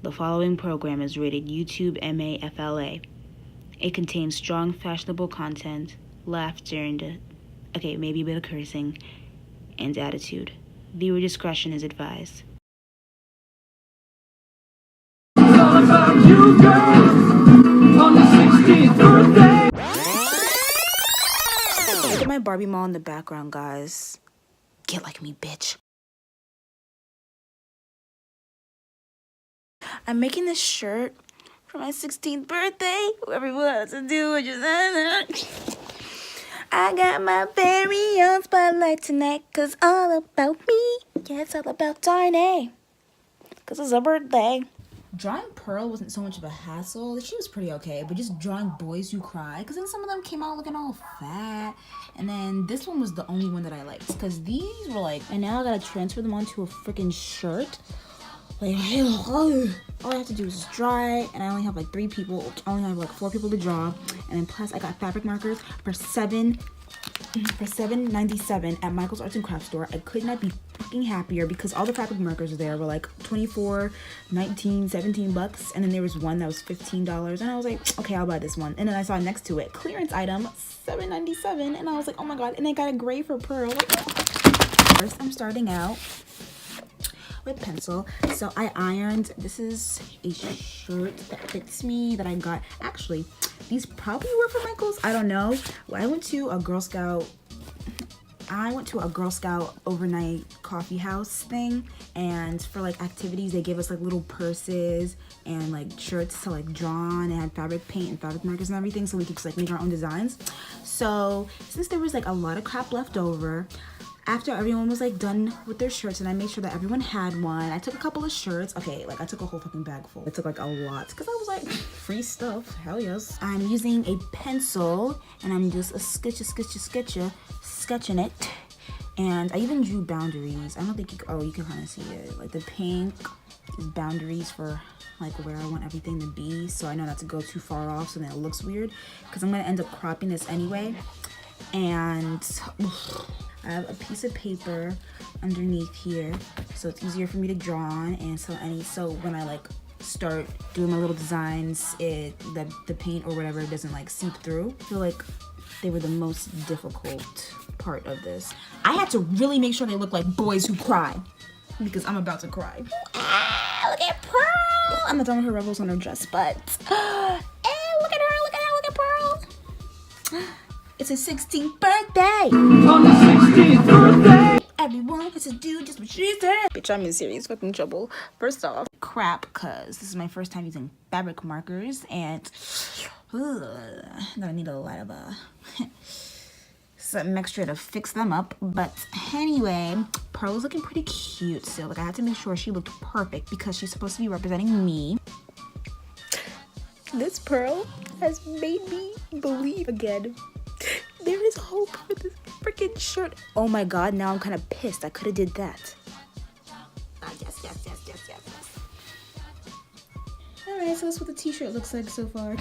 The following program is rated YouTube MAFLA. It contains strong fashionable content, laughter, and maybe a bit of cursing, and attitude. Viewer discretion is advised. It's all about you, girl, on the 16th birthday. Look at my Barbie mall in the background, guys. Get like me, bitch. I'm making this shirt for my 16th birthday. Whatever everyone wants to do is just... I got my very own spotlight tonight, 'cause all about me. Yeah, it's all about Darnay, 'cause it's her birthday. Drawing Pearl wasn't so much of a hassle. She was pretty okay, but just drawing Boys Who Cry, because then some of them came out looking all fat. And then this one was the only one that I liked, because these were like... And now I gotta transfer them onto a freaking shirt. Like, all I have to do is just draw it, and I only have like 3 people. I only have like 4 people to draw, and then plus I got fabric markers for $7.97 at Michael's Arts and Crafts store. I could not be fucking happier, because all the fabric markers there were like $24, $19, $17, and then there was one that was $15, and I was like, okay, I'll buy this one. And then I saw next to it, clearance item, $7.97, and I was like, oh my god. And they got a gray for Pearl. Like, first, I'm starting out with pencil. So I ironed, this is a shirt that fits me that I got. Actually, these probably were for Michael's, I don't know. I went to a Girl Scout overnight coffee house thing, and for like activities they gave us like little purses and like shirts to like draw on. It had fabric paint and fabric markers and everything, so we could just like make our own designs. So since there was like a lot of crap left over, after everyone was like done with their shirts and I made sure that everyone had one, I took a couple of shirts. Okay, like I took a whole fucking bag full. It took like a lot, because I was like, free stuff, hell yes. I'm using a pencil and I'm just sketching it. And I even drew boundaries. I don't think you can kind of see it. Like the pink is boundaries for like where I want everything to be, so I know not to go too far off so then it looks weird, because I'm gonna end up cropping this anyway. And I have a piece of paper underneath here, so it's easier for me to draw on, and so when I like start doing my little designs, the paint or whatever doesn't like seep through. I feel like they were the most difficult part of this. I had to really make sure they look like Boys Who Cry, because I'm about to cry. Ah, look at Pearl! I'm not done with her rebels on her dress, but look at Pearl! It's her 16th birthday! On the 16th birthday. Everyone has to do just what she said. Bitch, I'm in serious fucking trouble. First off, crap, because this is my first time using fabric markers, and I'm gonna need a lot of something extra to fix them up. But anyway, Pearl is looking pretty cute still. Like, I had to make sure she looked perfect because she's supposed to be representing me. This Pearl has made me believe again. There is hope for this freaking shirt. Oh my god, now I'm kind of pissed. I could have did that. Yes. Alright, so that's what the t-shirt looks like so far.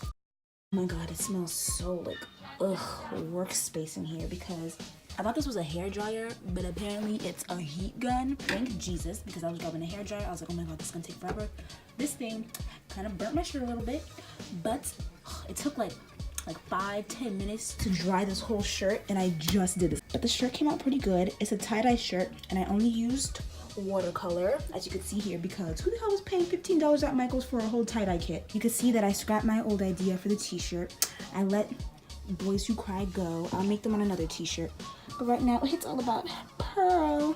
Oh my god, it smells so like, workspace in here, because I thought this was a hair dryer, but apparently it's a heat gun. Thank Jesus, because I was grabbing a hair dryer. I was like, oh my god, this is gonna take forever. This thing kind of burnt my shirt a little bit, but it took like 5-10 minutes to dry this whole shirt, and I just did this. But the shirt came out pretty good. It's a tie-dye shirt, and I only used watercolor, as you can see here, because who the hell was paying $15 at Michael's for a whole tie-dye kit? You can see that I scrapped my old idea for the t-shirt. I let Boys Who Cry go. I'll make them on another t-shirt, but right now it's all about Pearl.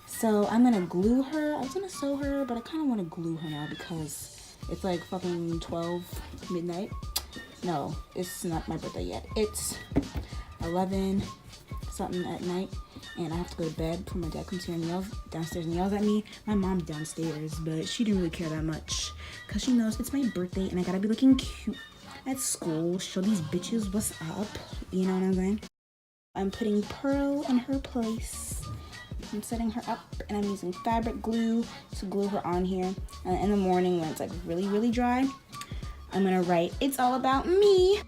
So I'm gonna glue her. I was gonna sew her, but I kind of want to glue her now because it's like fucking 12 midnight. No, it's not my birthday yet. It's 11 something at night, and I have to go to bed before my dad comes here and yells downstairs and yells at me. My mom's downstairs, but she didn't really care that much because she knows it's my birthday and I gotta be looking cute at school, show these bitches what's up, you know what I'm saying? I'm putting Pearl in her place. I'm setting her up, and I'm using fabric glue to glue her on here. And in the morning when it's like really, really dry, I'm gonna write, "It's all about me."